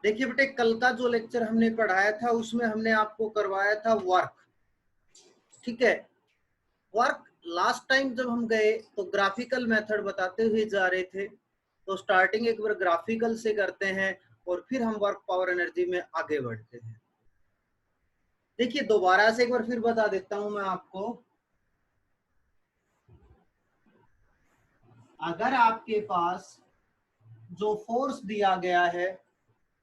देखिए बेटे, कल का जो लेक्चर हमने पढ़ाया था उसमें हमने आपको करवाया था वर्क, ठीक है। वर्क लास्ट टाइम जब हम गए तो ग्राफिकल मेथड बताते हुए जा रहे थे, तो स्टार्टिंग एक बार ग्राफिकल से करते हैं और फिर हम वर्क पावर एनर्जी में आगे बढ़ते हैं। देखिए दोबारा से एक बार फिर बता देता हूं मैं आपको, अगर आपके पास जो फोर्स दिया गया है,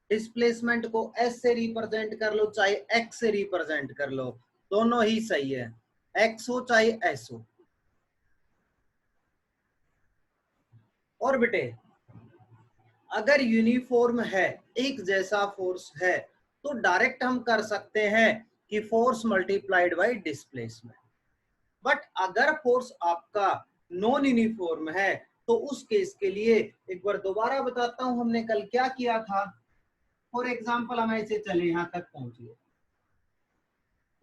डिस्प्लेसमेंट को एस से रिप्रेजेंट कर लो चाहे एक्स से रिप्रेजेंट कर लो, दोनों ही सही है, एक्स हो चाहे एस हो। और बेटे अगर यूनिफॉर्म है, एक जैसा फोर्स है, तो डायरेक्ट हम कर सकते हैं कि force multiplied by displacement. But अगर फोर्स आपका नॉन यूनिफॉर्म है तो उस केस के लिए एक बार दोबारा बताता हूं हमने कल क्या किया था। फॉर एग्जाम्पल हम ऐसे चले यहां तक पहुंचे,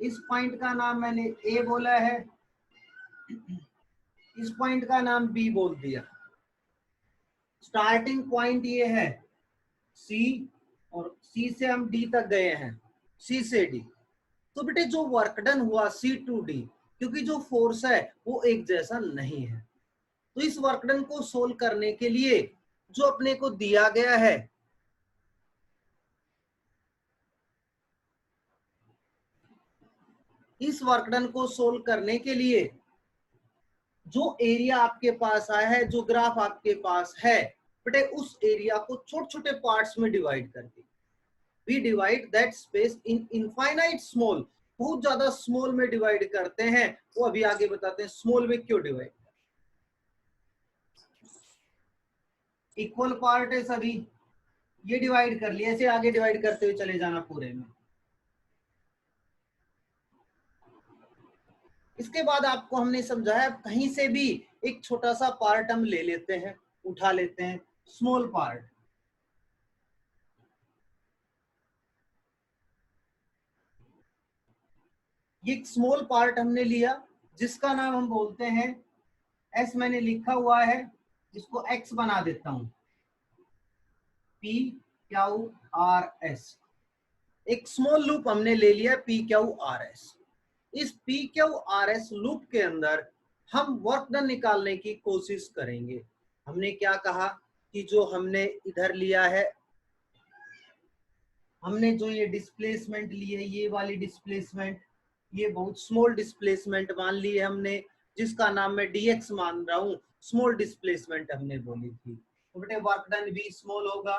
इस पॉइंट का नाम मैंने ए बोला है, इस पॉइंट का नाम बी बोल दिया। स्टार्टिंग पॉइंट ये है सी, और सी से हम डी तक गए हैं, सी से डी। तो बेटे जो वर्क डन हुआ सी टू डी, क्योंकि जो फोर्स है वो एक जैसा नहीं है, तो इस वर्क डन को सोल्व करने के लिए जो अपने को दिया गया है, इस वर्क डन को सोल्व करने के लिए जो एरिया आपके पास आया है, जो ग्राफ आपके पास है, बेटे उस एरिया को छोटे छोटे पार्ट्स में डिवाइड करके, we divide that space in infinite small, बहुत ज्यादा स्मॉल में डिवाइड करते हैं। वो अभी आगे बताते हैं स्मॉल में क्यों डिवाइड। इक्वल पार्ट है सभी, ये डिवाइड कर लिया, ऐसे आगे डिवाइड करते हुए चले जाना पूरे में। इसके बाद आपको हमने समझाया कहीं से भी एक छोटा सा पार्ट हम ले लेते हैं, उठा लेते हैं, स्मॉल पार्ट। ये स्मॉल पार्ट हमने लिया जिसका नाम हम बोलते हैं एस, मैंने लिखा हुआ है, इसको एक्स बना देता हूं, पी क्यू आर एस। एक स्मॉल लूप हमने ले लिया पी क्यू आर एस। इस P Q R S loop के अंदर हम वर्क डन निकालने की कोशिश करेंगे। हमने क्या कहा कि जो हमने इधर लिया है, हमने जो ये डिस्प्लेसमेंट ली है, ये वाली डिस्प्लेसमेंट, ये बहुत स्मॉल डिस्प्लेसमेंट मान ली है हमने, जिसका नाम मैं dx मान रहा हूं, स्मॉल डिस्प्लेसमेंट हमने बोली थी। तो बेटे वर्क डन भी स्मॉल होगा।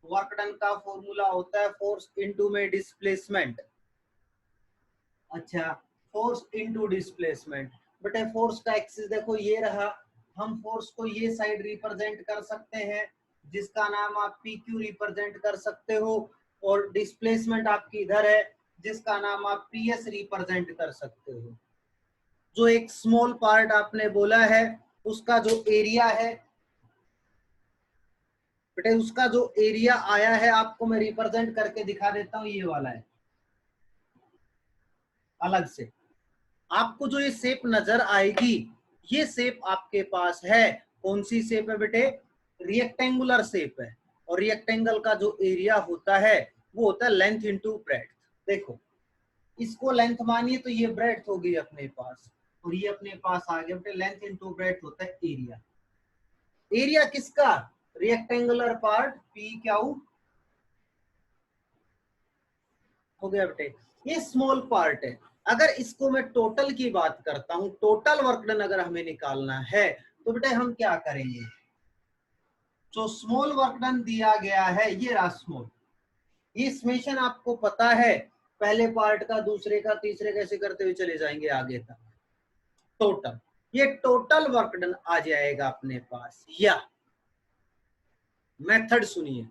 वर्क डन का फॉर्मूला होता है फोर्स इनटू में डिस्प्लेसमेंट। अच्छा, फोर्स इनटू डिस्प्लेसमेंट, बेटे फोर्स का एक्सिस देखो ये रहा, हम फोर्स को ये साइड रिप्रेजेंट कर सकते हैं जिसका नाम आप पी क्यू रिप्रेजेंट कर सकते हो, और डिस्प्लेसमेंट आपकी इधर है जिसका नाम आप पी एस रिप्रेजेंट कर सकते हो। जो एक स्मॉल पार्ट आपने बोला है उसका जो एरिया है, बेटे उसका जो एरिया आया है आपको मैं रिप्रेजेंट करके दिखा देता हूं, ये वाला है अलग से। आपको जो ये शेप नजर आएगी, ये शेप आपके पास है, कौन सी शेप है बेटे, रिएक्टेंगुलर शेप है। और रिएक्टेंगल का जो एरिया होता है वो होता है लेंथ इनटू ब्रेड्थ। देखो इसको लेंथ मानिए तो ये ब्रेड्थ होगी अपने पास, और ये अपने पास आ गया बेटे, लेंथ इनटू ब्रेड्थ होता है एरिया। एरिया किसका, रिएक्टेंगुलर पार्ट पी क्यू हो गया बेटे, ये स्मॉल पार्ट है। अगर इसको मैं टोटल की बात करता हूं, टोटल वर्क डन अगर हमें निकालना है तो बेटे हम क्या करेंगे, जो स्मॉल वर्क डन दिया गया है ये रहा स्मॉल, ये समेशन आपको पता है, पहले पार्ट का, दूसरे का, तीसरे कैसे करते हुए चले जाएंगे आगे तक, टोटल, ये टोटल वर्क डन आ जाएगा अपने पास। या मेथड सुनिए,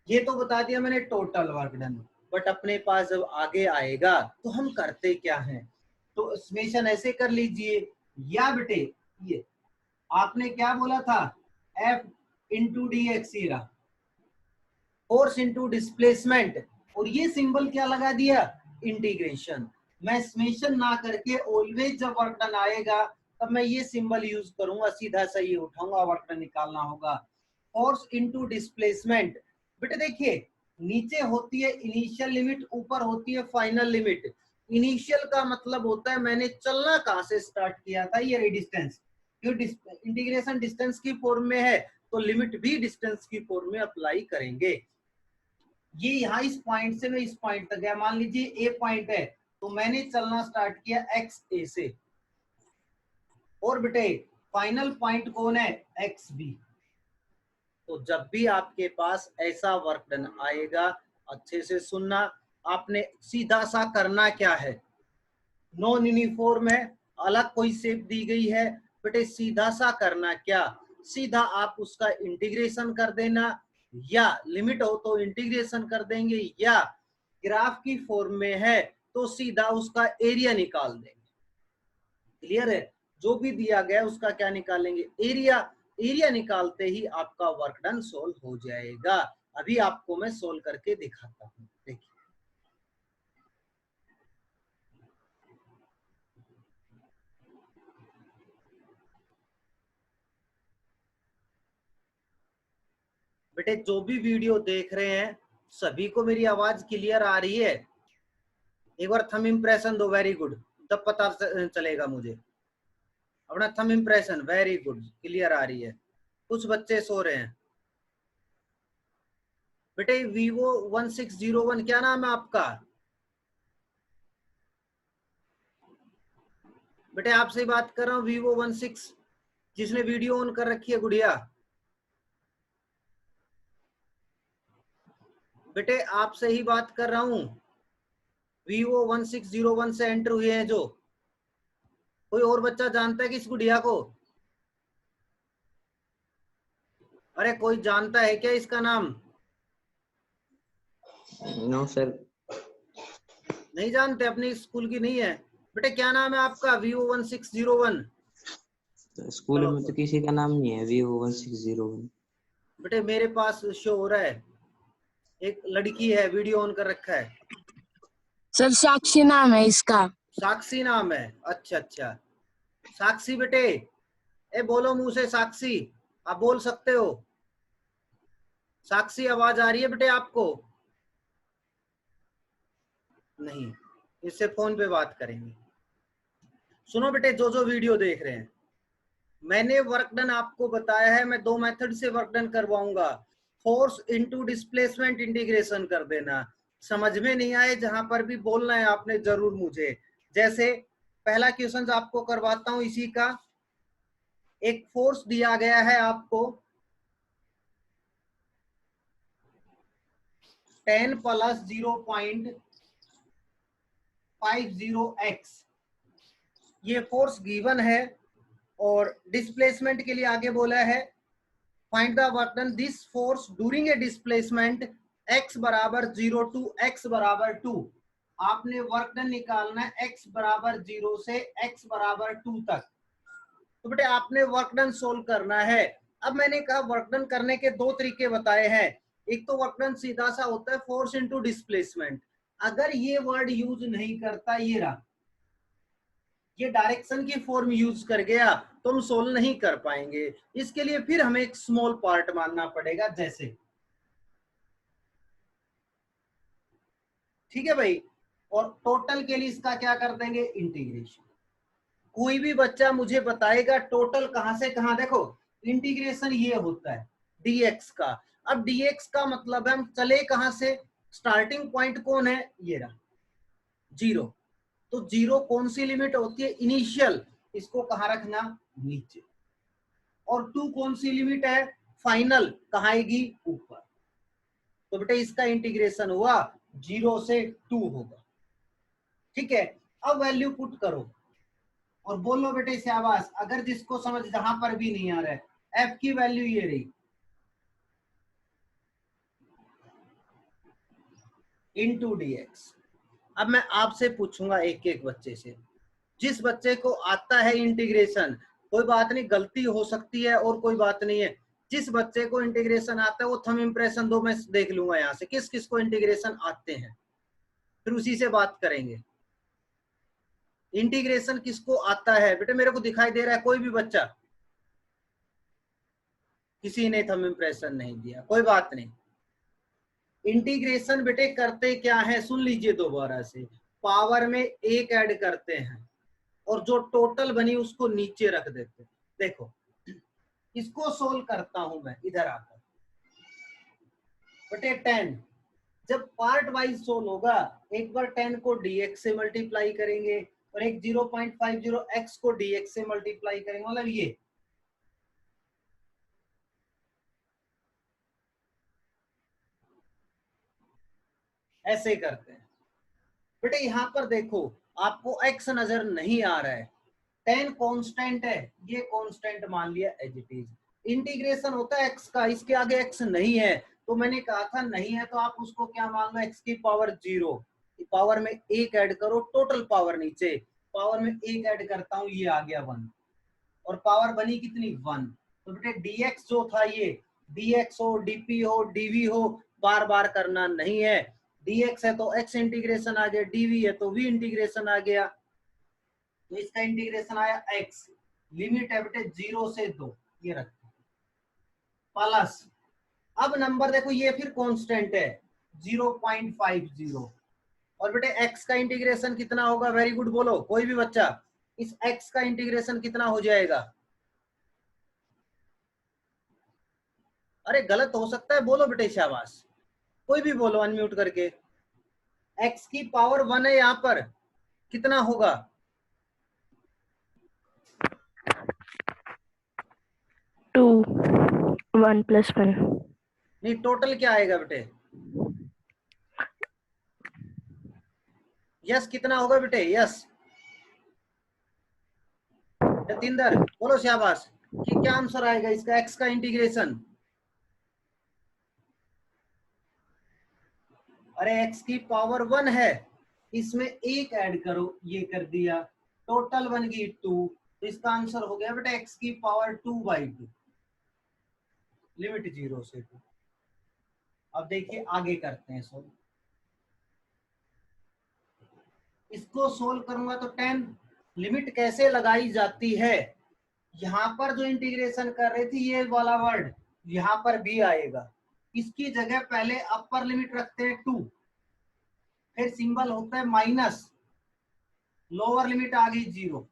ये तो बता दिया मैंने टोटल वर्क डन, बट अपने पास जब आगे आएगा तो हम करते क्या हैं, तो समेशन ऐसे कर लीजिए, या बेटे ये आपने क्या बोला था, F into D x, force into displacement, और ये सिंबल क्या लगा दिया, इंटीग्रेशन। मैं समेशन ना करके ऑलवेज जब वर्क डन आएगा तब मैं ये सिंबल यूज करूंगा, सीधा सा ये उठाऊंगा, वर्क डन निकालना होगा, फोर्स इंटू डिस्प्लेसमेंट। बेटे देखिए नीचे होती है इनिशियल लिमिट, ऊपर होती है फाइनल लिमिट। इनिशियल का मतलब होता है मैंने चलना कहां से स्टार्ट किया था, ये डिस्टेंस। इंटीग्रेशन डिस्टेंस की फॉर्म में है तो लिमिट भी डिस्टेंस की फॉर्म में अप्लाई करेंगे। ये यहाँ इस पॉइंट से मैं इस पॉइंट तक गया, मान लीजिए ए पॉइंट है तो मैंने चलना स्टार्ट किया एक्स ए से, और बेटे फाइनल पॉइंट कौन है, एक्स बी। तो जब भी आपके पास ऐसा वर्क डन आएगा, अच्छे से सुनना, आपने सीधा सा करना क्या है, नॉन यूनिफॉर्म है, अलग कोई शेप दी गई है, बेटे सीधा सा करना क्या, सीधा आप उसका इंटीग्रेशन कर देना, या लिमिट हो तो इंटीग्रेशन कर देंगे, या ग्राफ की फॉर्म में है तो सीधा उसका एरिया निकाल देंगे। क्लियर है, जो भी दिया गया उसका क्या निकालेंगे, एरिया। एरिया निकालते ही आपका वर्क डन सोल्व हो जाएगा। अभी आपको मैं सोल्व करके दिखाता हूं, देखिए। बेटे जो भी वीडियो देख रहे हैं सभी को मेरी आवाज क्लियर आ रही है? एक बार थंब इंप्रेशन दो, वेरी गुड, तब पता चलेगा मुझे। अपना thumb impression, very good, clear आ रही है। कुछ बच्चे सो रहे हैं। बेटे Vivo 1601 क्या नाम है आपका? बेटे आपसे बात कर रहा हूँ, Vivo 16, जिसने वीडियो ऑन कर रखी है, गुड़िया। बेटे आपसे ही बात कर रहा हूँ, Vivo 1601 से एंटर हुए हैं जो। कोई और बच्चा जानता है कि इस गुड़िया को? अरे कोई जानता है क्या इसका नाम? No sir. नहीं जानते, अपनी स्कूल की नहीं है। बेटे क्या नाम है आपका? Vivo 1601। स्कूल में तो किसी का नाम नहीं है Vivo 1601। बेटे मेरे पास शो हो रहा है, एक लड़की है, वीडियो ऑन कर रखा है। सर साक्षी नाम है इसका। साक्षी नाम है, अच्छा अच्छा। साक्षी बेटे, ए बोलो मुंह से साक्षी, आप बोल सकते हो। साक्षी आवाज आ रही है बेटे आपको? नहीं, इससे फोन पे बात करेंगे। सुनो बेटे, जो जो वीडियो देख रहे हैं, मैंने वर्क डन आपको बताया है, मैं दो मेथड से वर्क डन करवाऊंगा। फोर्स इनटू डिस्प्लेसमेंट इंटीग्रेशन कर देना। समझ में नहीं आए जहां पर भी बोलना है आपने जरूर मुझे। जैसे पहला क्वेश्चन आपको करवाता हूं इसी का। एक फोर्स दिया गया है आपको 10 + 0.50x, ये फोर्स गिवन है, और डिस्प्लेसमेंट के लिए आगे बोला है find the work done this force during A displacement x बराबर 0 टू x बराबर 2। आपने वर्क डन निकालना है x बराबर 0 से x बराबर 2 तक। तो बेटे आपने वर्क डन सोल्व करना है। अब मैंने कहा वर्क डन करने के दो तरीके बताए हैं। एक तो वर्क डन सीधा सा होता है फोर्स इनटू डिस्प्लेसमेंट। अगर ये वर्ड यूज नहीं करता, ये रहा, ये डायरेक्शन की फॉर्म यूज कर गया तो हम सोल्व नहीं कर पाएंगे। इसके लिए फिर हमें एक स्मॉल पार्ट मानना पड़ेगा, जैसे, ठीक है भाई। और टोटल के लिए इसका क्या कर देंगे, इंटीग्रेशन। कोई भी बच्चा मुझे बताएगा टोटल कहां से कहां, देखो इंटीग्रेशन ये होता है dx का। अब dx का मतलब है हम चले कहां से, स्टार्टिंग पॉइंट कौन है, ये रहा 0। तो 0 कौन सी लिमिट होती है, इनिशियल, इसको कहां रखना, नीचे। और 2 कौन सी लिमिट है, फाइनल, कहां आएगी, ऊपर। तो बेटा इसका इंटीग्रेशन हुआ 0 से 2 होगा, ठीक है। अब वैल्यू पुट करो और बोलो बेटे शाबाश। अगर जिसको समझ जहां पर भी नहीं आ रहा है, एफ की वैल्यू ये रही, इनटू डीएक्स। अब मैं आपसे पूछूंगा एक एक बच्चे से, जिस बच्चे को आता है इंटीग्रेशन, कोई बात नहीं गलती हो सकती है और कोई बात नहीं है, जिस बच्चे को इंटीग्रेशन आता है वो थंब इंप्रेशन दो, मैं देख लूंगा यहाँ से किस किस को इंटीग्रेशन आते हैं, फिर उसी से बात करेंगे। इंटीग्रेशन किसको आता है बेटे, मेरे को दिखाई दे रहा है कोई भी बच्चा? किसी ने थंब इंप्रेशन नहीं दिया, कोई बात नहीं। इंटीग्रेशन बेटे करते क्या है, सुन लीजिए दोबारा से, पावर में एक ऐड करते हैं और जो टोटल बनी उसको नीचे रख देते हैं। देखो इसको सोल्व करता हूं मैं इधर आकर, बेटे 10 जब पार्ट वाइज सोल्व होगा, एक बार 10 को dx से मल्टीप्लाई करेंगे और एक 0.50 x को dx से मल्टीप्लाई करेंगे, मतलब ये ऐसे करते हैं। बेटे यहां पर देखो आपको x नजर नहीं आ रहा है, 10 कांस्टेंट है, ये कांस्टेंट मान लिया एज इट इज। इंटीग्रेशन होता है x का, इसके आगे x नहीं है, तो मैंने कहा था नहीं है तो आप उसको क्या मान लो, x की पावर 0, पावर में एक ऐड करो, टोटल पावर नीचे, पावर में एक ऐड करता हूं, ये आ गया 1 और पावर बनी कितनी 1। तो बेटे dx जो था ये dx हो dp हो dv हो, बार बार करना नहीं है, dx है तो x इंटीग्रेशन आ गया, dv है तो v इंटीग्रेशन आ गया, तो इसका इंटीग्रेशन आया x, लिमिट है बेटे 0 से 2, ये रखते हैं प्लस, अब नंबर देखो ये फिर कांस्टेंट है 0.50 और बेटे x का इंटीग्रेशन कितना होगा, वेरी गुड बोलो कोई भी बच्चा, इस x का इंटीग्रेशन कितना हो जाएगा, अरे गलत हो सकता है बोलो बेटे शाबाश, कोई भी बोलो अनम्यूट करके, x की पावर 1 है यहां पर, कितना होगा 2 1 + 1 नहीं, टोटल क्या आएगा बेटे, यस कितना होगा बेटे, यस जतिंदर बोलो शाबाश, कि क्या आंसर आएगा इसका, x का इंटीग्रेशन, अरे x की पावर 1 है, इसमें एक ऐड करो, ये कर दिया, टोटल बन गई 2, तो इसका आंसर हो गया बेटा x की पावर 2/2, लिमिट 0 से 2। अब देखिए आगे करते हैं सोल्व, इसको सोल्व करूंगा तो 10, लिमिट कैसे लगाई जाती है, यहां पर जो इंटीग्रेशन कर रही थी ये वाला वर्ड यहां पर भी आएगा, इसकी जगह पहले अपर लिमिट रखते हैं 2, फिर सिंबल होता है माइनस, लोअर लिमिट आ गई 0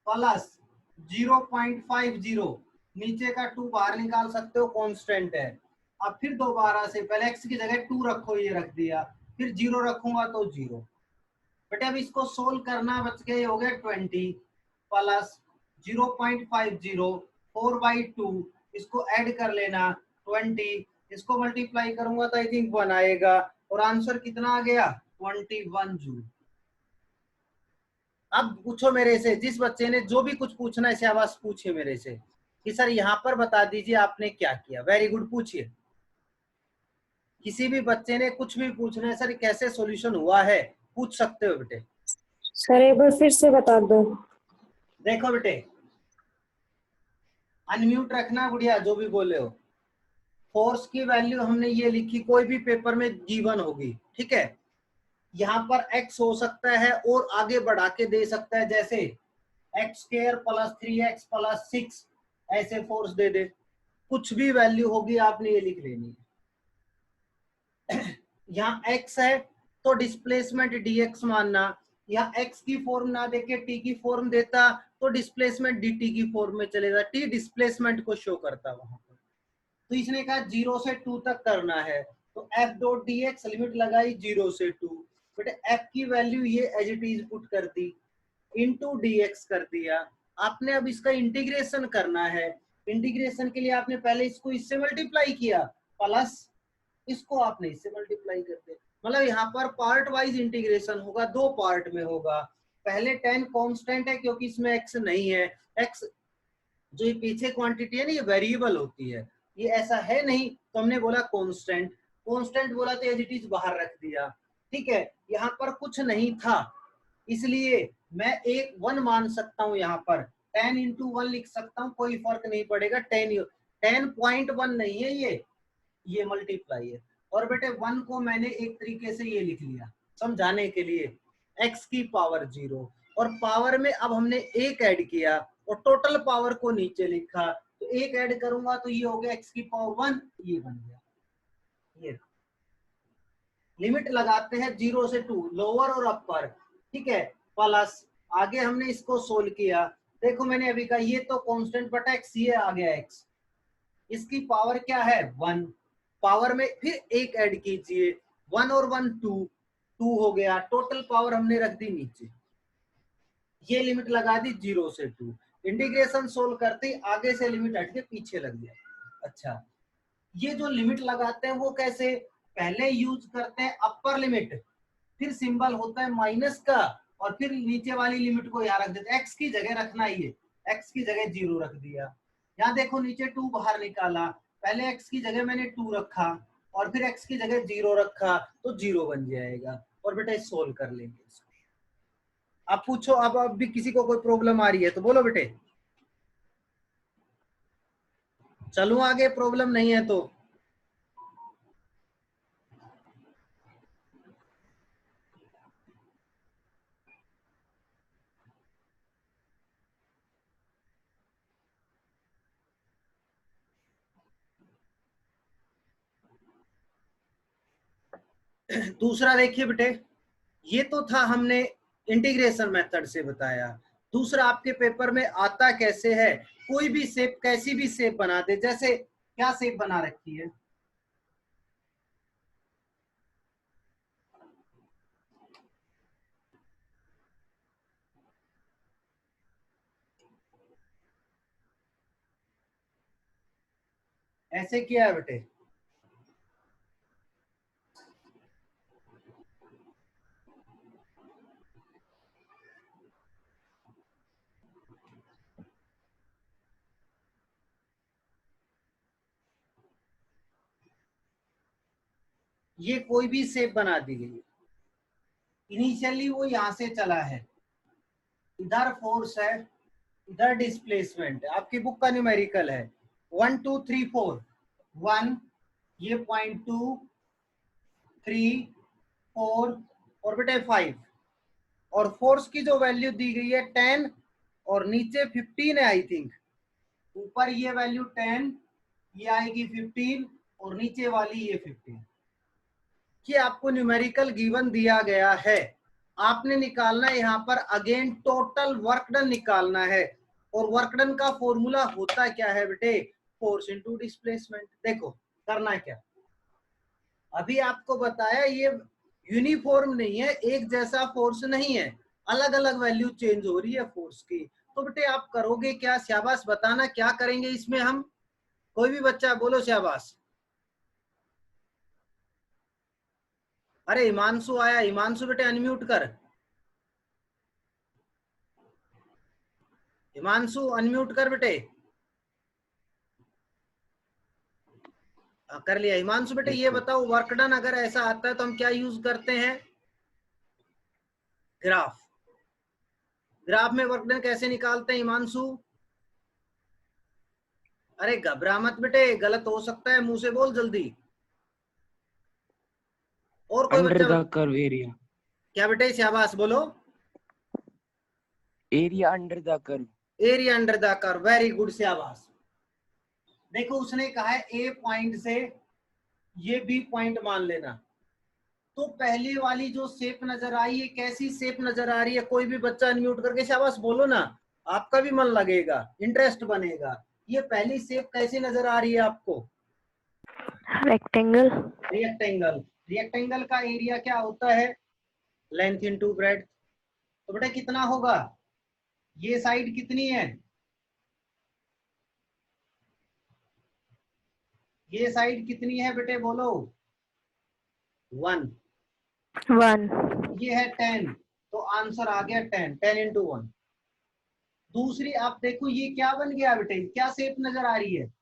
प्लस 0.50, नीचे का 2 बाहर निकाल सकते हो कांस्टेंट है, अब फिर दोबारा से पहले x की जगह 2 रखो, ये रख दिया, फिर 0 रखूंगा तो 0, बेटे अब इसको सोल्व करना, बच गए हो गया 20 प्लस 0.50 4/2, इसको ऐड कर लेना 20, इसको मल्टीप्लाई करूंगा तो आई थिंक 1 आएगा और आंसर कितना आ गया 21 जूल। अब पूछो मेरे से, जिस बच्चे ने जो भी कुछ पूछना है शाबाश पूछिए मेरे से कि सर यहाँ पर बता दीजिए आपने क्या किया, वेरी गुड पूछिए, किसी भी बच्चे ने कुछ भी पूछना है, सर कैसे सॉल्यूशन हुआ है पूछ सकते हो बेटे। सर एक बार फिर से बता दो। देखो बेटे अनम्यूट रखना गुड़िया, जो भी बोले हो, फोर्स की वैल्यू हमने ये लिखी, कोई भी पेपर में गिवन होगी, ठीक है, यहाँ पर x हो सकता है और आगे बढ़ा के दे सकता है, जैसे x² + 3x + 6 ऐसे फोर्स दे दे, कुछ भी वैल्यू होगी आपने ये लिख लेनी है। यहाँ x है तो डिस्प्लेसमेंट dx मानना, यहाँ x की फॉर्म ना देके t की फॉर्म देता तो डिस्प्लेसमेंट dt की फॉर्म में चलेगा, t डिस्प्लेसमेंट को शो करता वहां पर, तो इसने कहा 0 से 2 तक करना है, तो f.dx लिमिट लगाई 0 से 2, बेटे f की वैल्यू ये एज इट इज पुट कर दी, इनटू dx कर दिया, आपने अब इसका इंटीग्रेशन करना है, इंटीग्रेशन के लिए आपने पहले इसको इससे मल्टीप्लाई किया प्लस इसको आपने इससे मल्टीप्लाई कर दिया, मतलब यहाँ पर पार्ट वाइज इंटीग्रेशन होगा, 2 पार्ट में होगा, पहले 10 कांस्टेंट है क्योंकि इसमें x नहीं है, x जो ये पीछे क्वांटिटी है ना ये वेरिएबल होती है, ये ऐसा है नहीं, तो हमने बोला कांस्टेंट, कांस्टेंट बोला तो एज इट इज बाहर रख दिया, ठीक है, यहाँ पर कुछ नहीं था इसलिए मैं एक 1 मान सकता हूँ, यहाँ पर 10 × 1 लिख सकता हूँ, कोई फर्क नहीं पड़ेगा, 10.1 नहीं है ये मल्टीप्लाई है, और बेटे 1 को मैंने एक तरीके से ये लिख लिया समझाने के लिए, x की पावर 0 और पावर में अब हमने एक ऐड किया और टोटल पावर को नीचे लिखा, तो एक ऐड करूंगा तो ये हो गया x की पावर 1, ये बन गया, ये लिमिट लगाते हैं 0 से 2, लोअर और अपर, ठीक है, प्लस आगे हमने इसको सोल्व किया। देखो मैंने अभी कहा ये तो कांस्टेंट बटा x, ये आ गया x, इसकी पावर क्या है 1, पावर में फिर एक ऐड कीजिए, 1 और 1 2, 2 हो गया, टोटल पावर हमने रख दी नीचे, ये लिमिट लगा दी 0 से 2, इंटीग्रेशन सोल्व करते आगे से लिमिट हट के पीछे लग गया। अच्छा, ये जो लिमिट लगाते हैं वो कैसे, पहले यूज करते हैं अपर लिमिट, फिर सिंबल होता है माइनस का, और फिर नीचे वाली लिमिट को यहाँ रख देते, x की जगह रखना, ये x की जगह 0 रख दिया। यहाँ देखो नीचे 2 बाहर निकाला, पहले x की जगह मैंने 2 रखा और फिर x की जगह 0 रखा तो 0 बन जाएगा, और बेटा सोल्व कर लेंगे इसको। आप पूछो, अब भी किसी को कोई प्रॉब्लम आ रही है तो बोलो बेटे, चलूं आगे, प्रॉब्लम नहीं है तो। दूसरा देखिए बेटे, ये तो था हमने इंटीग्रेशन मेथड से बताया। दूसरा आपके पेपर में आता कैसे है, कोई भी शेप, कैसी भी शेप बना दे, जैसे क्या शेप बना रखी है, ऐसे किया है बेटे, ये कोई भी शेप बना दी गई। इनिशियली वो यहां से चला है, इधर फोर्स है, इधर डिस्प्लेसमेंट है, आपकी बुक का न्यूमेरिकल है 1 2 3 4, 1 ये 0.2 3 4 और बेटे 5, और फोर्स की जो वैल्यू दी गई है 10 और नीचे 15 है आई थिंक, ऊपर ये वैल्यू 10, ये आएगी 15 और नीचे वाली ये 15। ये आपको न्यूमेरिकल गिवन दिया गया है, आपने निकालना है यहाँ पर अगेन टोटल वर्क डन निकालना है, और वर्क डन का फॉर्मूला होता क्या है बेटे, फोर्स इनटू डिस्प्लेसमेंट। देखो करना क्या, अभी आपको बताया ये यूनिफॉर्म नहीं है, एक जैसा फोर्स नहीं है, अलग अलग वैल्यू चेंज हो रही है फोर्स की। तो बेटे आप करोगे क्या, शाबाश बताना क्या करेंगे इसमें हम, कोई भी बच्चा बोलो शाबाश। अरे हिमांशु आया, हिमांशु बेटे अनम्यूट कर, हिमांशु अनम्यूट कर बेटे। कर लिया हिमांशु बेटे। ये बताओ वर्क डन अगर ऐसा आता है तो हम क्या यूज करते हैं, ग्राफ। ग्राफ में वर्क डन कैसे निकालते हैं हिमांशु? अरे घबरा मत बेटे, गलत हो सकता है, मुंह से बोल जल्दी। और कोई अंडर बच्चा द कर्व एरिया, क्या बेटे, शाबाश बोलो, area under the curve, area under the curve, very good शाबाश। देखो उसने कहा है ए पॉइंट से ये बी पॉइंट मान लेना, तो पहले वाली जो शेप नजर आई है कैसी शेप नजर आ रही है, कोई भी बच्चा अनम्यूट करके शाबाश बोलो ना, आपका भी मन लगेगा, इंटरेस्ट बनेगा। ये पहली शेप कैसी नजर आ रही है आपको? रेक्टेंगल। रेक्टेंगल। रेक्टेंगल का एरिया क्या होता है, लेंथ इनटू ब्रेड्थ। तो बेटा कितना होगा, ये साइड कितनी है, ये साइड कितनी है बेटे बोलो, 1, 1। ये है 10, तो आंसर आ गया 10, 10 इंटू 1। दूसरी आप देखो ये क्या बन गया बेटे, क्या शेप नजर आ रही है,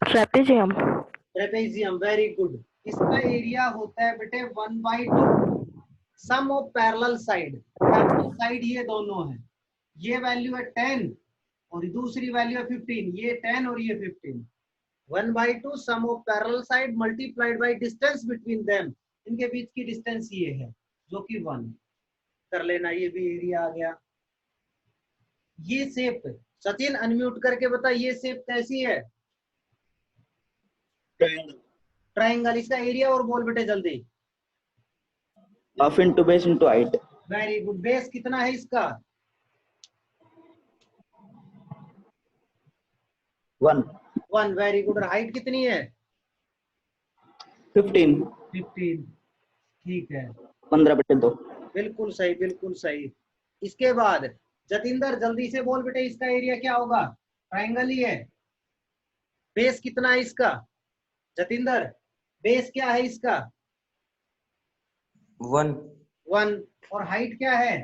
ट्रेपेजियम। Trapezium, very good. इसका एरिया होता है बेटे 1/2 sum of parallel side. Parallel side ये दोनों है, ये वैल्यू है 10 और दूसरी वैल्यू है 15, ये 10 और ये 15, 1/2 sum of parallel side multiplied by distance between them, इनके बीच की डिस्टेंस ये है जो कि 1 कर लेना, ये भी एरिया आ गया। ये शेप, सचिन अनम्यूट करके बता, ये शेप कैसी है, ट्राइंगल, इसका एरिया और बोल बेटे जल्दी। Half into base into height. Very good. Base कितना है इसका? 1 1। Very good. हाइट कितनी है? 15 15। ठीक है, 15/2। बिल्कुल सही, बिल्कुल सही। इसके बाद जतिंदर जल्दी से बोल बेटे, इसका एरिया क्या होगा? ट्राइंगल ही है। बेस कितना है इसका? जतिंदर बेस क्या है इसका? 1। 1। और हाइट क्या है?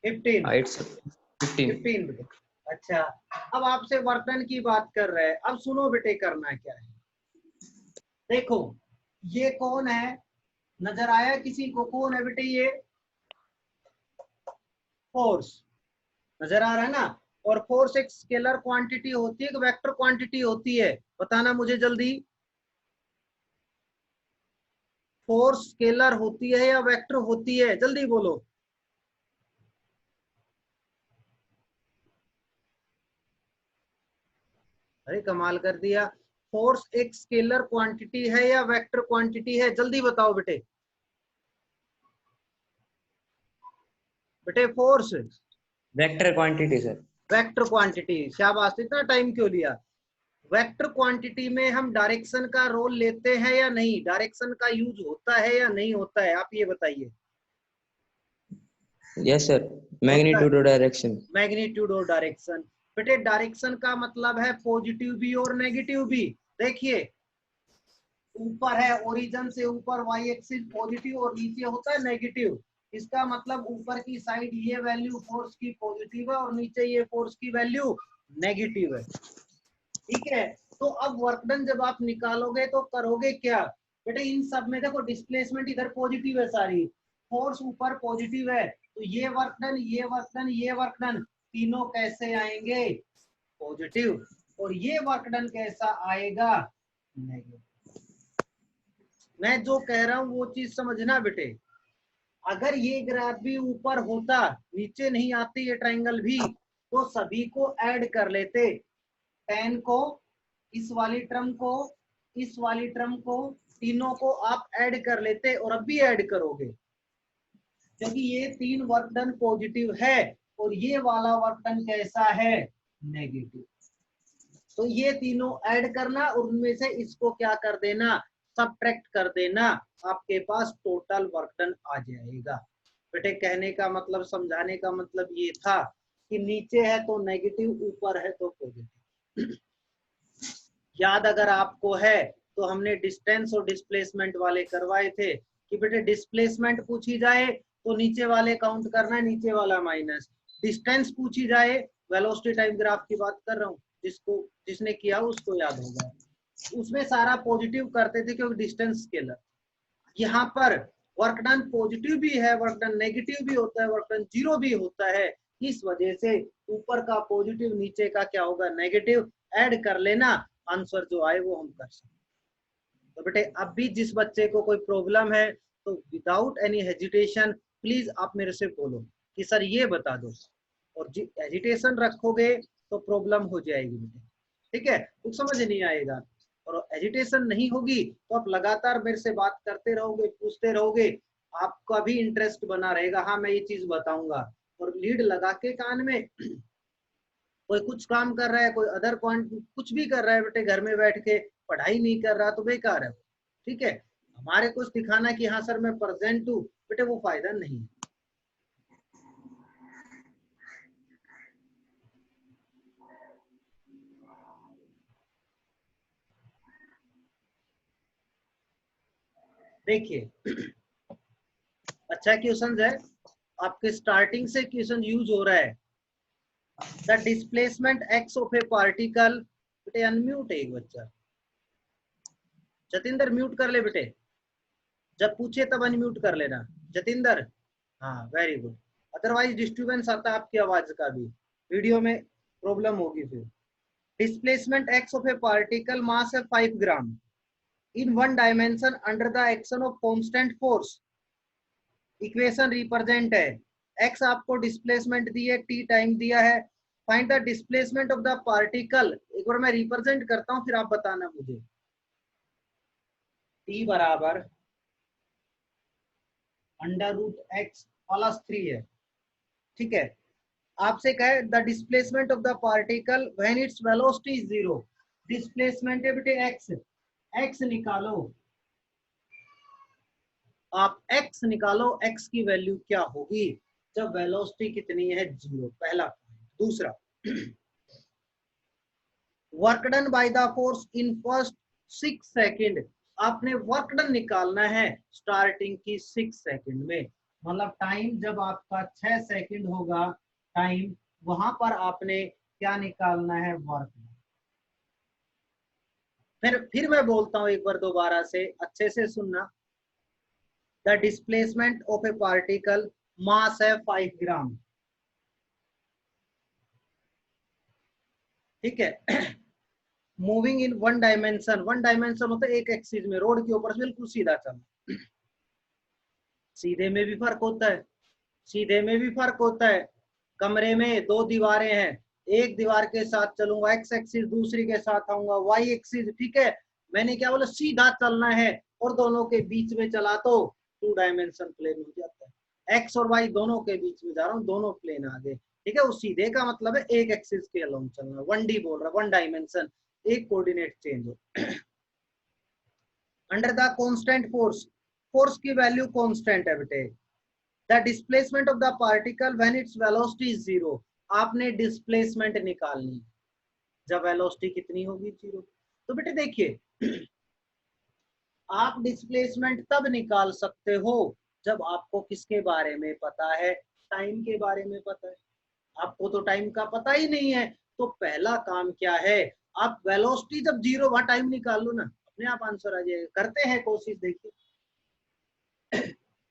15। हाइट 15। 15 बेटे। अच्छा, अब आपसे वर्तन की बात कर रहे हैं। अब सुनो बेटे, करना क्या है। देखो, ये कौन है? नजर आया किसी को? कौन है बेटे ये? फोर्स। नजर आ रहा है ना? और फोर्स एक स्केलर क्वांटिटी होती है कि वेक्टर क्वांटिटी होती है? बताना मुझे जल्दी। फोर्स स्केलर होती है या वेक्टर होती है? जल्दी बोलो। अरे कमाल कर दिया। फोर्स एक स्केलर क्वांटिटी है या वेक्टर क्वांटिटी है? जल्दी बताओ बेटे। बेटे force vector quantity sir. Vector quantity. शाबाश, इतना टाइम क्यों लिया? वेक्टर क्वांटिटी में हम डायरेक्शन का रोल लेते हैं या नहीं? डायरेक्शन का यूज होता है या नहीं होता है? आप ये बताइए। यस सर, मैग्नीट्यूड और डायरेक्शन। मैग्नीट्यूड और डायरेक्शन। बेटे डायरेक्शन का मतलब है पॉजिटिव भी और नेगेटिव भी। देखिए, ऊपर है ओरिजिन से ऊपर वाई एक्सिस पॉजिटिव और नीचे होता है नेगेटिव। इसका मतलब ऊपर की साइड ये वैल्यू फोर्स की पॉजिटिव है और नीचे ये फोर्स की वैल्यू नेगेटिव है। ठीक है, तो अब वर्क डन जब आप निकालोगे तो करोगे क्या? बेटे इन सब में देखो, डिस्प्लेसमेंट इधर पॉजिटिव है सारी, फोर्स ऊपर पॉजिटिव है, तो ये वर्क डन, ये वर्क डन, ये वर्क डन तीनों कैसे आएंगे? पॉजिटिव। और ये वर्क डन कैसा आएगा? नेगेटिव। मैं जो कह रहा हूं वो चीज समझना बेटे। अगर ये ग्राफ भी ऊपर होता, नीचे नहीं आती ये ट्रायंगल भी, तो सभी को ऐड कर लेते। 10 को, इस वाली टर्म को, इस वाली टर्म को, तीनों को आप ऐड कर लेते और अब भी ऐड करोगे, क्योंकि ये 3 वर्क डन पॉजिटिव है और ये वाला वर्क डन कैसा है? नेगेटिव। तो ये तीनों ऐड करना और उनमें से इसको क्या कर देना? सबट्रैक्ट कर देना। आपके पास टोटल वर्क डन आ जाएगा। बेटे कहने का मतलब, समझाने का मतलब ये था कि नीचे है तो नेगेटिव, ऊपर है तो पॉजिटिव। याद अगर आपको है तो हमने डिस्टेंस और डिस्प्लेसमेंट वाले करवाए थे कि बेटे डिस्प्लेसमेंट पूछी जाए तो नीचे वाले काउंट करना है, नीचे वाला माइनस। डिस्टेंस पूछी जाए, वेलोसिटी टाइम ग्राफ की बात कर रहा हूँ, जिसने किया उसको याद होगा, उसमें सारा पॉजिटिव करते थे क्योंकि डिस्टेंस स्केलर। यहाँ पर वर्क डन पॉजिटिव भी है, वर्क डन नेगेटिव भी होता है, वर्क डन जीरो भी होता है। इस वजह से ऊपर का पॉजिटिव, नीचे का क्या होगा? नेगेटिव। ऐड कर लेना, आंसर जो आए वो हम कर सकते। तो बेटे अब भी जिस बच्चे को कोई प्रॉब्लम है तो विदाउट एनी हेजिटेशन प्लीज आप मेरे से बोलो कि सर ये बता दो, और हेजिटेशन रखोगे तो प्रॉब्लम हो जाएगी बेटे। ठीक है, कुछ समझ नहीं आएगा। और एजिटेशन नहीं होगी तो आप लगातार मेरे से बात करते रहोगे, पूछते रहोगे, आपका भी इंटरेस्ट बना रहेगा। हाँ मैं ये चीज बताऊंगा। और लीड लगा के कान में, कोई कुछ काम कर रहा है, कोई अदर पॉइंट कुछ भी कर रहा है बेटे, घर में बैठ के पढ़ाई नहीं कर रहा तो बेकार है। ठीक है, हमारे कुछ दिखाना कि हाँ सर मैं प्रेजेंट हूँ, बेटे वो फायदा नहीं है। देखिए अच्छा क्वेश्चन है आपके, स्टार्टिंग से क्वेश्चन यूज हो रहा है। The displacement X of a particle, बेटे अनम्यूट है एक बच्चा, जतिंदर म्यूट कर ले बेटे, जब पूछे तब अनम्यूट कर लेना जतिंदर। हाँ वेरी गुड, अदरवाइज डिस्टर्बेंस आता है आपकी आवाज का भी, वीडियो में प्रॉब्लम होगी फिर। Displacement X of a particle mass है 5 gram in one dimension under the action of constant force. Equation represent है, एक्स आपको डिस्प्लेसमेंट दी है, टी टाइम दिया है, find the displacement of the particle. एक बार मैं रिप्रेजेंट करता हूं फिर आप बताना मुझे। t बराबर √x+3 है, ठीक है। आपसे कहे the displacement of the particle when its velocity is 0। Displacement है बेटे x, x निकालो आप, x निकालो, x की वैल्यू क्या होगी जब वेलोसिटी कितनी है 0, पहला। दूसरा, work done by the force in first 6 second. आपने वर्क डन निकालना है स्टार्टिंग की 6 सेकंड में, मतलब टाइम जब आपका 6 सेकंड होगा टाइम, वहां पर आपने क्या निकालना है, वर्क। फिर मैं बोलता हूं एक बार दोबारा से, अच्छे से सुनना। The displacement of a particle, mass है 5 ग्राम, ठीक है। Moving in one dimension, one dimension मतलब एक एक्सिस में, रोड के ऊपर बिल्कुल सीधा चलना। सीधे में भी फर्क होता है, सीधे में भी फर्क होता है। कमरे में 2 दीवारें हैं, एक दीवार के साथ चलूंगा एक्स एक्सिस, दूसरी के साथ आऊंगा वाई एक्सिस, ठीक है। मैंने क्या बोला, सीधा चलना है और दोनों के बीच में चला तो 2 डायमेंशन प्लेन हो जाता है। एक्स और वाई दोनों के बीच में जा रहा हूँ, दोनों प्लेन आगे, ठीक है। उस सीधे का मतलब है एक एक्सिस के अलोंग चलना, 1D बोल रहा, 1 डायमेंशन, एक कोऑर्डिनेट चेंज हो। Under the constant force, force की वैल्यू कांस्टेंट है बेटे। The displacement of the particle when its velocity is 0। आपने डिस्प्लेसमेंट निकालनी जब वेलोसिटी कितनी होगी 0। तो बेटे देखिए, आप डिस्प्लेसमेंट तब निकाल सकते हो जब आपको किसके बारे में पता है, टाइम के बारे में पता है। आपको तो टाइम का पता ही नहीं है, तो पहला काम क्या है, आप वेलोसिटी जब 0, वहां टाइम निकाल लो ना, अपने आप आंसर आ जाएगा। करते हैं कोशिश, देखिए।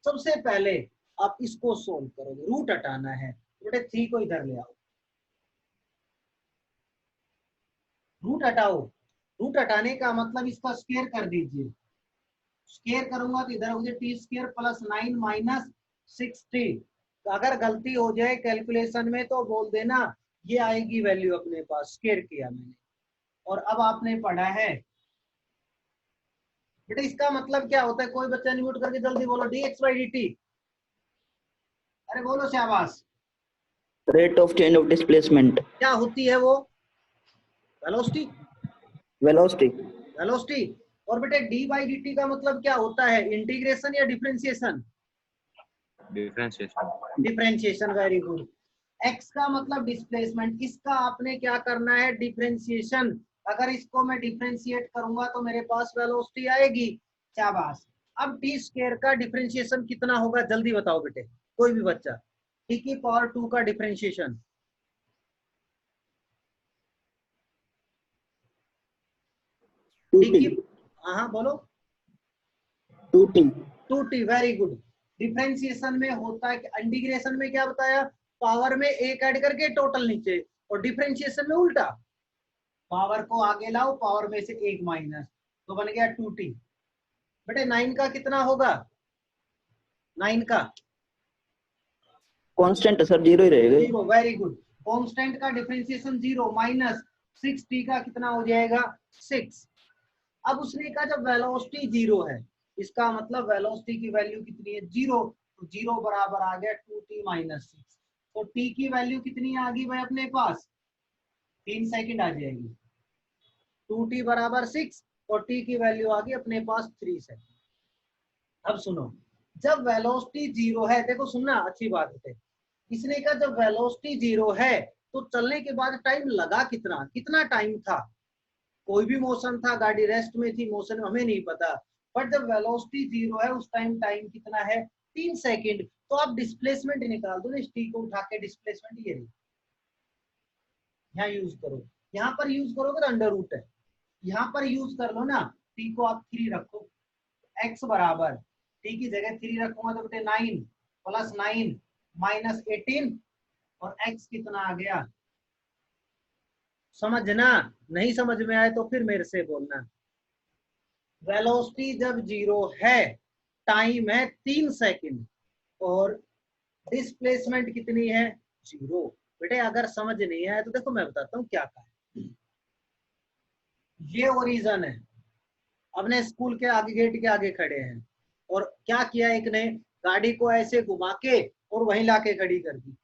सबसे पहले आप इसको सोल्व करोगे, रूट हटाना है, बेटे 3 को इधर ले आओ, रूट हटाओ। रूट हटाने का मतलब इसका स्क्वायर कर दीजिए, स्क्वायर करूंगा तो इधर हो जाए t² + 9 - 60। अगर गलती हो जाए कैलकुलेशन में तो बोल देना, ये आएगी वैल्यू अपने पास, स्क्वायर किया मैंने। और अब आपने पढ़ा है बेटा, इसका मतलब क्या होता है, कोई बच्चा नहीं, म्यूट करके जल्दी बोलो, dx/dt। अरे बोलो शाबाश। Rate of change of displacement. क्या होती है वो, वेलोसिटी, Velocity. वेलोसिटी। और बेटे d/dt का मतलब क्या होता है, इंटीग्रेशन या differentiation, differentiation. Differentiation, very good. x का मतलब डिस्प्लेसमेंट, इसका आपने क्या करना है, डिफरेंशिएशन। अगर इसको मैं डिफरेंशिएट करूंगा तो मेरे पास वेलोसिटी आएगी, शाबाश। अब t² का डिफरेंशिएशन कितना होगा, जल्दी बताओ बेटे, कोई भी बच्चा। t⁴ का डिफरेंशिएशन, हाँ बोलो, 2t. 2t, very good. Differentiation में होता है कि, इंटीग्रेशन में क्या बताया, पावर में एक ऐड करके टोटल नीचे, और डिफरेंशिएशन में उल्टा, पावर को आगे लाओ, पावर में से एक माइनस, तो बन गया 2t। बेटे 9 का कितना होगा, 9 का Constant सर 0 ही रहेगा. 0, वेरी गुड। कांस्टेंट का डिफरेंशिएशन 0 माइनस 6t का कितना हो जाएगा, 6। अब उसने कहा जब वेलोसिटी 0 है, इसका मतलब वेलोसिटी की वैल्यू कितनी है, 0, तो 0 बराबर आ गया 2t - 6। तो t की वैल्यू कितनी आ गई भाई अपने पास, 3 सेकंड आ जाएगी, 2t बराबर 6 और t की वैल्यू आ गई अपने पास 3 सेकंड। अब सुनो, जब वेलोसिटी 0 है, देखो सुनना अच्छी बात है, इसने कहा जब वेलोसिटी 0 है तो चलने के बाद टाइम लगा कितना, कितना टाइम था, कोई भी मोशन था, गाड़ी रेस्ट में थी, मोशन हमें नहीं पता, बट जब वेलोसिटी 0 है उस टाइम टाइम कितना है, 3 सेकंड। तो आप डिस्प्लेसमेंट निकाल दो ना, इस t को उठा के डिस्प्लेसमेंट ये यहाँ यूज करो, यहाँ पर यूज करोगे तो अंडर रूट है, यहाँ पर यूज कर लो ना, t को आप 3 रखो, x बराबर t की जगह 3 रखूंगा तो बेटे 9 + 9 - 18, और x कितना आ गया, समझना, नहीं समझ में आए तो फिर मेरे से बोलना। वेलोसिटी जब 0 है, टाइम है 3 सेकंड, और डिस्प्लेसमेंट कितनी है, 0। बेटे अगर समझ नहीं आया तो देखो मैं बताता हूँ क्या कहा। ये ओरिजिन है, अपने स्कूल के आगे गेट के आगे खड़े हैं और क्या किया, एक ने गाड़ी को ऐसे घुमा के और वहीं लाके खड़ी कर दी।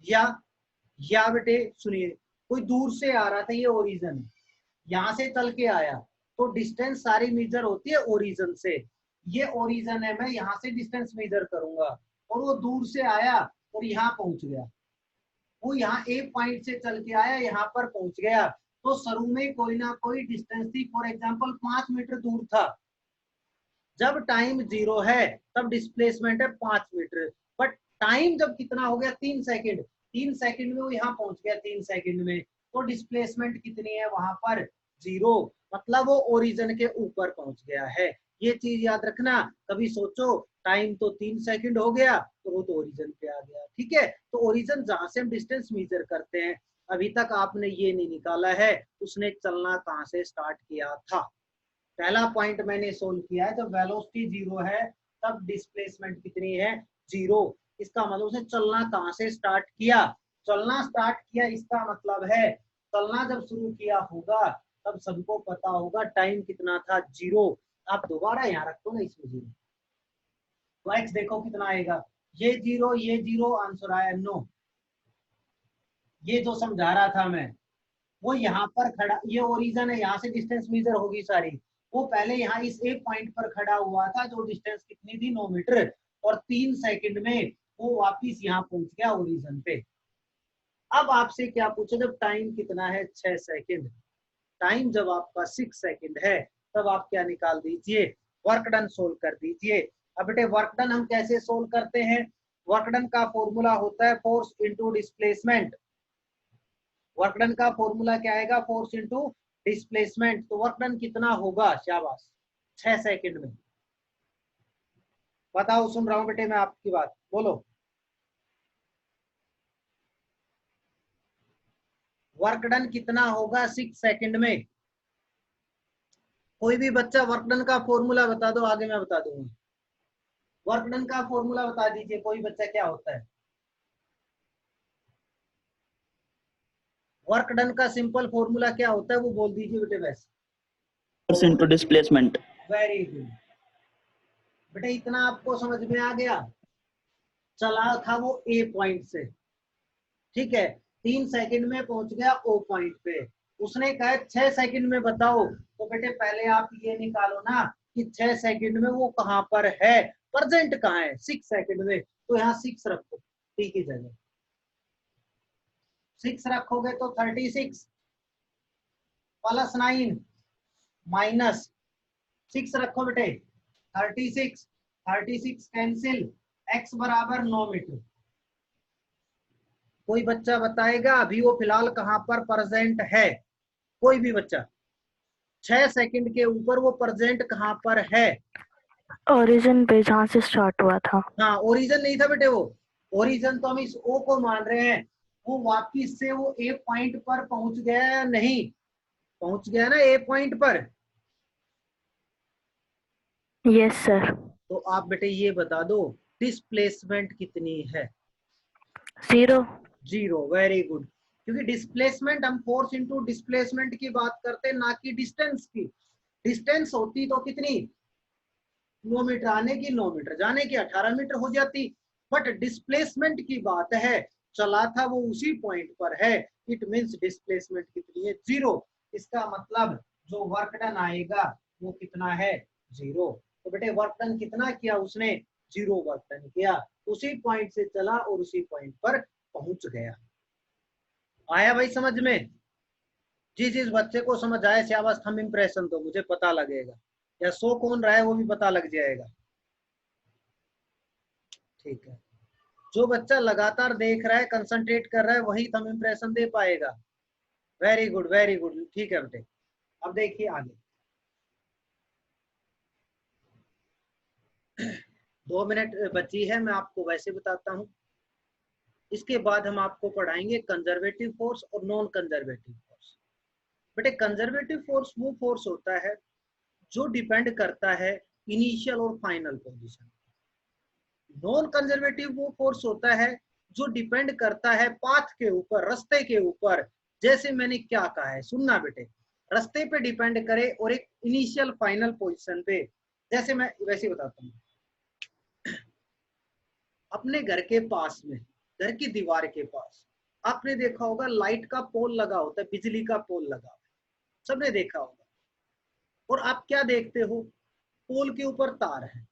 या बेटे सुनिए, कोई दूर से आ रहा था, ये ओरिजिन है, यहाँ से चल के आया तो डिस्टेंस सारी मेजर होती है ओरिजिन से। ये ओरिजिन है, मैं यहाँ से डिस्टेंस मेजर करूंगा और वो दूर से आया और यहाँ पहुंच गया, वो यहाँ ए पॉइंट से चल के आया यहाँ पर पहुंच गया, तो शुरू में कोई ना कोई डिस्टेंस थी, फॉर एग्जांपल 5 मीटर दूर था। जब टाइम 0 है तब डिस्प्लेसमेंट है 5 मीटर, बट टाइम जब कितना हो गया 3 सेकंड, 3 सेकंड में वो यहाँ पहुंच गया 3 सेकंड में, तो डिस्प्लेसमेंट कितनी है वहां पर 0, मतलब वो ओरिजिन के ऊपर पहुंच गया है। ये चीज याद रखना, कभी सोचो टाइम तो 3 सेकंड हो गया तो वो तो ओरिजिन पे आ गया, ठीक है। तो ओरिजिन जहां से हम डिस्टेंस मेजर करते हैं, अभी तक आपने ये नहीं निकाला है उसने चलना कहां से स्टार्ट किया था। पहला पॉइंट मैंने सोल्व किया है, जब वेलोसिटी 0 है तब डिस्प्लेसमेंट कितनी है 0। इसका मतलब उसने चलना कहां से स्टार्ट किया, चलना स्टार्ट किया, इसका मतलब है चलना जब शुरू किया होगा तब सबको पता होगा टाइम कितना था 0। आप दोबारा यहाँ रखो ना इसमें 0, तो एक्स देखो कितना आएगा, ये 0 आंसर आया 9। ये जो समझा रहा था मैं, वो यहाँ पर खड़ा, ये ओरिजिन है, यहाँ से डिस्टेंस मेजर होगी सारी, वो पहले यहाँ इस एक पॉइंट पर खड़ा हुआ था जो डिस्टेंस कितनी थी 9 मीटर, और 3 सेकंड में वो वापिस यहाँ पहुंच गया ओरिजिन पे। अब आपसे क्या पूछे, जब टाइम कितना है 6 सेकंड, टाइम जब आपका 6 सेकंड है तब आप क्या निकाल दीजिए, वर्क डन सोल्व कर दीजिए। अब बेटे वर्क डन हम कैसे सोल्व करते हैं, वर्क डन का फॉर्मूला होता है force into displacement. Work done का फॉर्मूला क्या आएगा, फोर्स इनटू डिस्प्लेसमेंट। तो वर्क डन कितना होगा, शाबाश 6 सेकंड में। बताओ, सुन रहा हूं बेटे मैं आपकी बात, बोलो। वर्क डन कितना होगा 6 सेकंड में, कोई भी बच्चा वर्क डन का फॉर्मूला बता दो, आगे मैं बता दूंगा। वर्क डन का फॉर्मूला बता दीजिए कोई बच्चा, क्या होता है वर्क डन का सिंपल फॉर्मूला क्या होता है, वो बोल दीजिए बेटे वैसे। Force into displacement. Very good बेटे, इतना आपको समझ में आ गया। चला था वो ए पॉइंट से, ठीक है, 3 सेकंड में पहुंच गया ओ पॉइंट पे, उसने कहा 6 सेकंड में बताओ, तो बेटे पहले आप ये निकालो ना कि 6 सेकंड में वो कहां पर है, प्रेजेंट कहां है 6 सेकंड में, तो यहाँ 6 रखो टी की जगह, 6 रखोगे तो 36 प्लस 9 माइनस 6 रखो बेटे, 36 कैंसिल, x बराबर 9 मीटर। कोई बच्चा बताएगा अभी वो फिलहाल कहां पर प्रेजेंट है, कोई भी बच्चा 6 सेकंड के ऊपर वो प्रेजेंट कहां पर है, ओरिजिन पे जहाँ से स्टार्ट हुआ था। हाँ ओरिजिन नहीं था बेटे, वो ओरिजिन तो हम इस ओ को मान रहे हैं, वो वापिस से वो ए पॉइंट पर पहुंच गया या नहीं, पहुंच गया ना ए पॉइंट पर। Yes sir. तो आप बेटे ये बता दो डिस्प्लेसमेंट कितनी है, 0। वेरी गुड, क्योंकि डिस्प्लेसमेंट हम फोर्स इनटू डिस्प्लेसमेंट की बात करते हैं, ना कि डिस्टेंस की। डिस्टेंस होती तो कितनी 9 मीटर आने की, 9 मीटर जाने की, 18 मीटर हो जाती, बट डिस्प्लेसमेंट की बात है, चला था वो उसी पॉइंट पर है, इट मींस डिस्प्लेसमेंट कितनी है 0। इसका मतलब जो वर्क डन आएगा वो कितना है 0। तो बेटे वर्क डन कितना किया उसने, 0 वर्क डन किया, उसी पॉइंट से चला और उसी पॉइंट पर पहुंच गया। आया भाई समझ में, जिस बच्चे को समझ आए शाबाश, थंब इंप्रेशन दो, मुझे पता लगेगा, या सो कौन रहा है वो भी पता लग जाएगा, ठीक है। जो बच्चा लगातार देख रहा है, कंसंट्रेट कर रहा है, वही थंब इंप्रेशन दे पाएगा। वेरी गुड वेरी गुड, ठीक है बेटे। अब देखिए आगे 2 मिनट बची है, मैं आपको वैसे बताता हूं। इसके बाद हम आपको पढ़ाएंगे कंजर्वेटिव फोर्स और नॉन कंजर्वेटिव फोर्स। बेटे कंजर्वेटिव फोर्स वो फोर्स होता है जो डिपेंड करता है इनिशियल और फाइनल पोजीशन। नॉन कंजर्वेटिव वो फोर्स होता है जो डिपेंड करता है पाथ के ऊपर, रास्ते के ऊपर। जैसे मैंने क्या कहा है, सुनना बेटे, रास्ते पे डिपेंड करे और एक इनिशियल फाइनल पोजीशन पे। जैसे मैं वैसे बताता हूँ, अपने घर के पास में, घर की दीवार के पास आपने देखा होगा लाइट का पोल लगा होता है, बिजली का पोल लगा होता है, सबने देखा होगा। और आप क्या देखते हो, पोल के ऊपर तार है।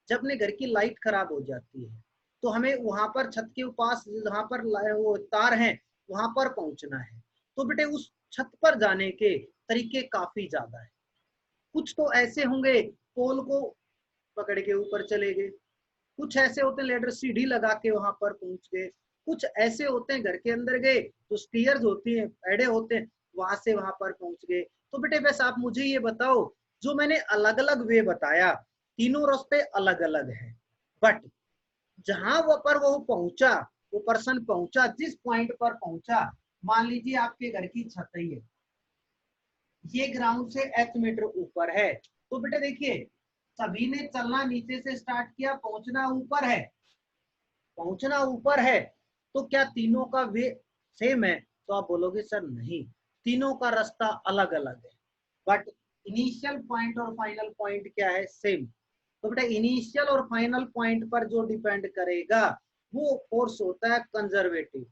जब अपने घर की लाइट खराब हो जाती है तो हमें वहां पर छत के पास जहां पर वो तार है वहां पर पहुंचना है। तो बेटे उस छत पर जाने के तरीके काफी ज्यादा है। कुछ तो ऐसे होंगे पोल को पकड़ के ऊपर चले गए, कुछ ऐसे होते हैं लेडर सीढ़ी लगा के वहां पर पहुंच गए, कुछ ऐसे होते हैं घर के अंदर गए तो स्टीयर्स होती हैं, पैडे होते हैं, वहां से वहां पर पहुंच गए। तो बेटे बस आप मुझे ये बताओ, जो मैंने अलग अलग वे बताया, तीनों रास्ते अलग अलग हैं, बट जहां वो पर वो पहुंचा, वो पर्सन पहुंचा, जिस पॉइंट पर पहुंचा, मान लीजिए आपके घर की छत ही है, ये ग्राउंड से h मीटर ऊपर है। तो बेटे देखिए, सभी ने चलना नीचे से स्टार्ट किया, पहुंचना ऊपर है, पहुंचना ऊपर है। तो क्या तीनों का वे सेम है? तो आप बोलोगे सर नहीं, तीनों का रास्ता अलग अलग है, बट इनिशियल पॉइंट और फाइनल पॉइंट क्या है? सेम। तो बेटा इनिशियल और फाइनल पॉइंट पर जो डिपेंड करेगा वो फोर्स होता है कंजर्वेटिव,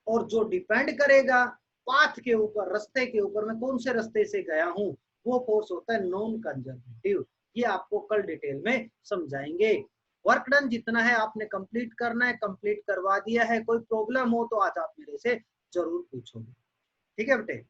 और जो डिपेंड करेगा पाथ के ऊपर, रास्ते के ऊपर, मैं कौन से रास्ते से गया हूं, वो फोर्स होता है नॉन कंजर्वेटिव। ये आपको कल डिटेल में समझाएंगे। वर्क डन जितना है आपने कंप्लीट करना है, कंप्लीट करवा दिया है। कोई प्रॉब्लम हो तो आज आप मेरे से जरूर पूछोगे, ठीक है बेटे।